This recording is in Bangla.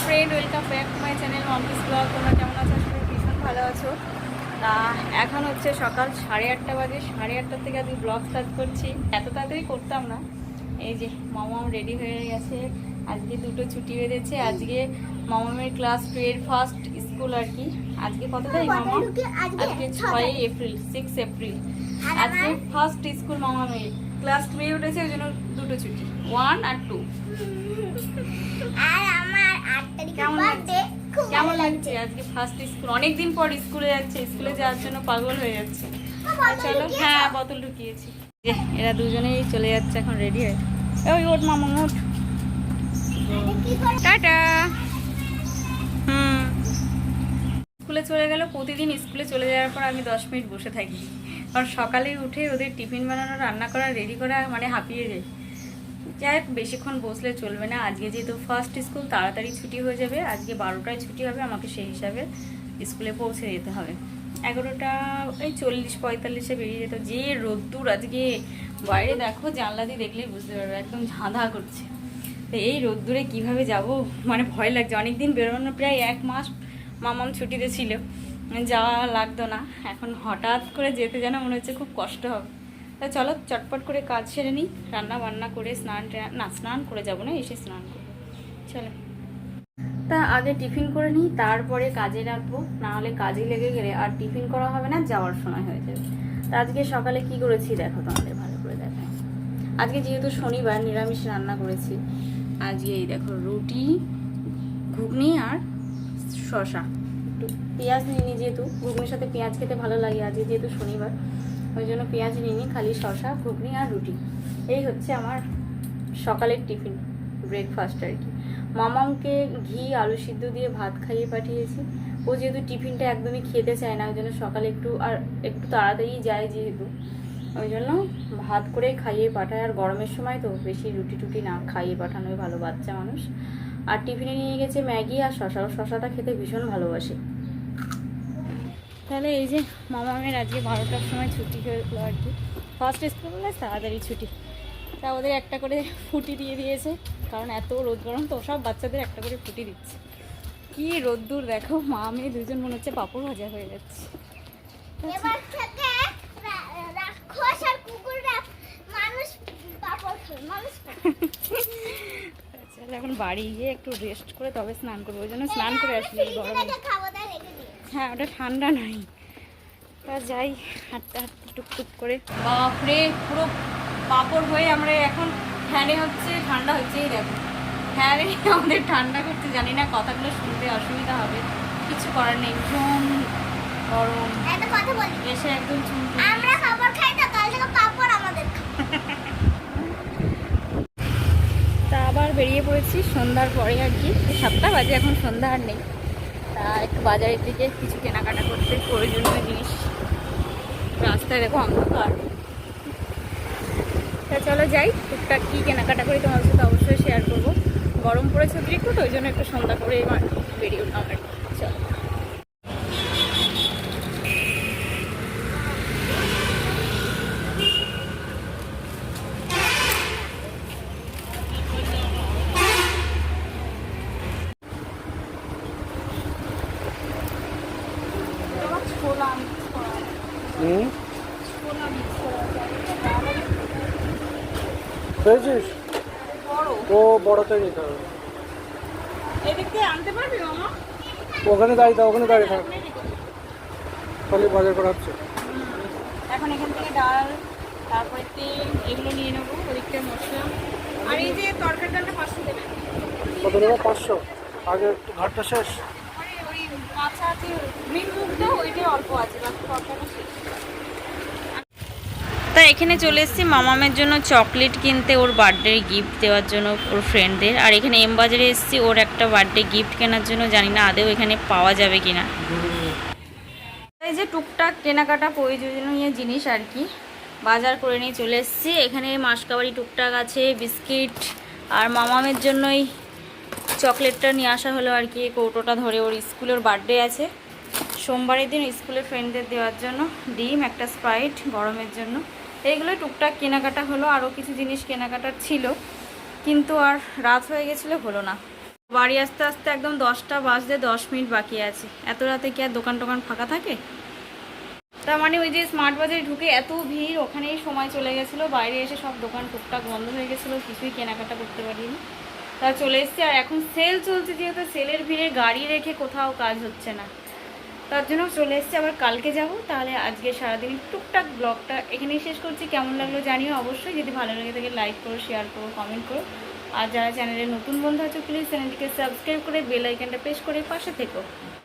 Friend, welcome back to my channel মমকিস ব্লগ। তোমরা কেমন আছো? আসলে ভীষণ ভালো আছো। তা এখন হচ্ছে সকাল 8:30 বাজে। 8:30 থেকে আজকে ব্লগ স্টার্ট করছি। এত তাড়াতাড়ি করতাম না। এই যে মামাম রেডি হয়ে গেছে। আজকে দুটো ছুটি বেঁধেছে। আজকে মামামের ক্লাস 2 এর ফার্স্ট স্কুল আর কি। আজকে কত তারিখ মামা? আজকে 6 এপ্রিল, 6 এপ্রিল আজকে ফার্স্ট স্কুল মামামের। ক্লাস 2 এ উঠেছে, ওই জন্য দুটো ছুটি, 1 আর 2। আর আমার 8 তারিখে বার্থডে। কেমন লাগছে আজকে ফার্স্ট স্কুল? অনেকদিন পর স্কুলে যাচ্ছে, স্কুলে যাওয়ার জন্য পাগল হয়ে যাচ্ছে। চলো, হ্যাঁ বোতল ঢুকিয়েছি। এরা দুজনেই চলে যাচ্ছে এখন রেডি হয়ে। ওই ওঠ মামা, ওঠ। টাটা। স্কুলে চলে গেল। প্রতিদিন স্কুলে চলে যাওয়ার পর আমি 10 মিনিট বসে থাকি, কারণ সকালে উঠে ওদের টিফিন বানানো, রান্না করা, রেডি করা মানে হাঁপিয়ে যায়। যাই হোক, বেশিক্ষণ বসলে চলবে না। আজকে যেহেতু ফার্স্ট স্কুল, তাড়াতাড়ি ছুটি হয়ে যাবে। আজকে 12টায় ছুটি হবে, আমাকে সেই হিসাবে স্কুলে পৌঁছে যেতে হবে। 11টা এই 40-45-এ বেরিয়ে যেত। যে রোদ্দুর আজকে বাইরে, দেখো জানলা দিয়ে দেখলেই বুঝতে পারবে, একদম ঝাঁধা করছে। তো এই রোদ্দুরে কিভাবে যাব, মানে ভয় লাগছে। অনেকদিন বেরোনো, প্রায় 1 মাস মামাম ছুটিতে ছিল, যাওয়া লাগতো না। এখন হঠাৎ করে যেতে যেন মনে হচ্ছে খুব কষ্ট হবে। তা চলো চটপট করে কাজ সেরে নিই, রান্না বান্না করে স্নান করে যাবো না, এসে স্নান করবো। চলো, তা আগে টিফিন করে নিই, তারপরে কাজে রাখবো। না হলে কাজে লেগে গেলে আর টিফিন করা হবে না, যাওয়ার সময় হয়ে যাবে। তা আজকে সকালে কি করেছি দেখো, তোমাদের ভালো করে দেখাই। আজকে যেহেতু শনিবার, নিরামিষ রান্না করেছি। আজকে এই দেখো, রুটি, ঘুগনি আর শসা। একটু পেঁয়াজ নিয়ে, যেহেতু ঘুগনির সাথে পেঁয়াজ খেতে ভালো লাগে। আজকে যেহেতু শনিবার, ওই জন্য পেঁয়াজ নিয়ে খালি শসা, ঘুগনি আর রুটি। এই হচ্ছে আমার সকালের টিফিন, ব্রেকফাস্ট আর কি। মামাকে ঘি আলু সিদ্ধ দিয়ে ভাত খাইয়ে পাঠিয়েছি। ও যেহেতু টিফিনটা একদমই খেতে চায় না, ওই জন্য সকালে একটু তাড়াতাড়ি যায় যেহেতু, ওই জন্য ভাত করে খাইয়ে পাঠায়। আর গরমের সময় তো বেশি রুটি টুটি না খাইয়ে পাঠানোই ভালো, বাচ্চা মানুষ। আর টিফিনে নিয়ে গেছে ম্যাগি আর শসা। ও শসাটা খেতে ভীষণ ভালোবাসে। তাহলে এই যে মামামের আজকে 12টার সময় ছুটি হলো আর কি। ফার্স্ট স্কুল বলে তাড়াতাড়ি ছুটি। তা ওদের একটা করে ফুটি দিয়ে দিয়েছে, কারণ এত রোদ গরম তো, সব বাচ্চাদের একটা করে ফুটি দিচ্ছে। কি রোদ্দুর দেখো, মা মেয়ে দুজন মনে হচ্ছে পাপড় ভাজা হয়ে যাচ্ছে। এবার থেকে রাক্ষস আর কুকুররা মানুষ পাপড় খাবে, মানুষ তাহলে এখন বাড়ি গিয়ে একটু রেস্ট করে তবে স্নান করবো। ওই জন্য স্নান করে আসলে গরমে। হ্যাঁ, ওটা ঠান্ডা নাই। তা যাই, হাঁটতে হাঁটতে টুকটুক করে। বাপরে, পুরো পাপড় হয়ে আমরা এখন ফ্যানে হচ্ছে ঠান্ডা হচ্ছে। এই দেখো, ফ্যানে আমাদের ঠান্ডা করতে, জানি না কথাগুলো শুনতে অসুবিধা হবে, কিছু করার নেই। ভীষণ গরম। একটা কথা বলি, এসে একদম চুমকি। আমরা পাপড় খাই না, কাল থেকে পাপড় আমাদের। তা আবার বেরিয়ে পড়েছি সন্ধ্যার পরে আর কি। 7টা বাজে, এখন সন্ধ্যা আর নেই। তা একটু বাজারের দিকে কিছু কেনাকাটা করতে, প্রয়োজনীয় জিনিস। রাস্তায় দেখো অন্ধকার। তা চলো যাই, টুকটাক কী কেনাকাটা করি তোমার সাথে অবশ্যই শেয়ার করবো। গরম পড়েছে অতিরিক্ত, তো ওই জন্য একটু সন্ধ্যা করে এবার বেরিয়ে উঠলাম আর কি। চলো, ছোলা মিক্স করা, ছোলা মিক্স করা পেয়েছিস? বড় ও বড়টাই নিতে হবে। এদিক দিয়ে আনতে পারবি মামা? ওখানে দাঁড়িয়ে থাক, ওখানে দাঁড়িয়ে থাক, খালি বাজার করা হচ্ছে। এখন এখান থেকে ডাল, তারপরে তেল, এগুলো নিয়ে নেবো। ওদিকটা মশলা, আর এই যে তরকারি ডালটা 500 দেবেন। কত নেবো? 500। আগে একটু ঘরটা শেষ। আরে ওই কাঁচা আছে, মিন মুখটা ওইটাই অল্প আছে, বাকি তরকারিটা শেষ। তা এখানে চলে এসেছি মামামের জন্য চকলেট কিনতে, ওর বার্থডে গিফট দেওয়ার জন্য ওর ফ্রেন্ডদের। আর এখানে এম বাজারে এসেছি ওর একটা বার্থডে গিফট কেনার জন্য, জানি না আদেও এখানে পাওয়া যাবে কিনা। এই যে টুকটাক কেনাকাটা প্রয়োজনীয় জিনিস আর কি, বাজার করে নিয়ে চলে এসেছি। এখানে মাসকাবারি টুকটাক আছে, বিস্কিট, আর মামামের জন্যই চকলেটটা নিয়ে আসা হলো আর কি। কৌটোটা ধরে, ওর স্কুলের বার্থডে আছে সোমবারের দিন, স্কুলের ফ্রেন্ডদের দেওয়ার জন্য। ডিম, একটা স্প্রাইট গরমের জন্য। এইগুলোই টুকটাক কেনাকাটা হলো। আরও কিছু জিনিস কেনাকাটার ছিল, কিন্তু আর রাত হয়ে গেছিলো, হলো না। বাড়ি আসতে আসতে একদম 10টা বাজতে 10 মিনিট বাকি আছে। এত রাতে কি আর দোকান টোকান ফাঁকা থাকে? তার মানে ওই যে স্মার্ট বাজারে ঢুকে এত ভিড়, ওখানেই সময় চলে গেছিলো। বাইরে এসে সব দোকান টুকটাক বন্ধ হয়ে গেছিলো, কিছুই কেনাকাটা করতে পারিনি। তা চলে এসছি। আর এখন সেল চলছে, যেহেতু সেলের ভিড়ে গাড়ি রেখে কোথাও কাজ হচ্ছে না, তার জন্য চলে এসছি। আবার কালকে যাব। তাহলে আজকে সারাদিন টুকটাক ব্লগটা এখানেই শেষ করছি। কেমন লাগলো জানিও অবশ্যই। যদি ভালো লাগে থাকে লাইক করো, শেয়ার করো, কমেন্ট করো। আর যারা চ্যানেলে নতুন বন্ধু আছো প্লিজ চ্যানেলটিকে সাবস্ক্রাইব করে বেল আইকনটা প্রেস করে পাশে থেকো।